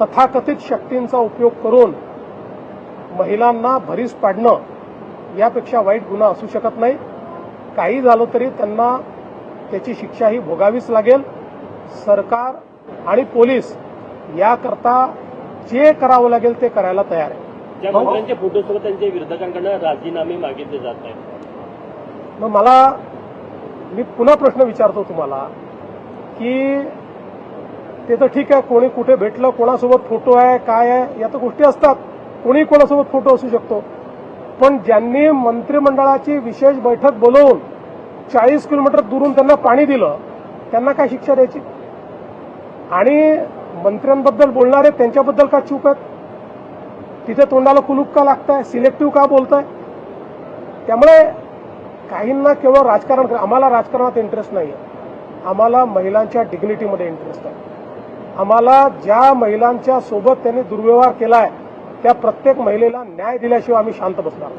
तथाकथित शक्तींचा उपयोग करून महिलांना भरीस पाडणं यापेक्षा वाईट गुन्हा असू शकत नाही। काही झालं तरी त्यांना त्याची शिक्षाही भोगावीच लागेल। सरकार आणि पोलीस याकरता जे करावं लागेल ते करायला तयार आहे। ज्या मंत्र्यांच्या फोटोसोबत त्यांच्या विरोधकांकडून राजीनामे मागितले जात आहेत, मग मी पुन्हा प्रश्न विचारतो तुम्हाला की ते तर ठीक आहे, कोणी कुठे भेटलं, कोणासोबत फोटो आहे, काय आहे, या तर गोष्टी असतात, कोणी कोणासोबत फोटो असू शकतो। पण ज्यांनी मंत्रिमंडळाची विशेष बैठक बोलवून 40 किलोमीटर दुरून त्यांना पाणी दिलं, त्यांना काय शिक्षा द्यायची? आणि मंत्र्यांबद्दल बोलणारे त्यांच्याबद्दल का चूप आहेत? तिथे तोंडाला कुलूप का लागतंय? सिलेक्टिव्ह का बोलताय? त्यामुळे काहींना केवळ राजकारण, आम्हाला राजकारणात इंटरेस्ट नाही आहे, आम्हाला महिलांच्या डिग्निटीमध्ये इंटरेस्ट आहे। आम्हाला ज्या महिलांच्या सोबत त्यांनी दुर्व्यवहार केलाय त्या प्रत्येक महिलेला न्याय दिल्याशिवाय आम्ही शांत बसणार नाही।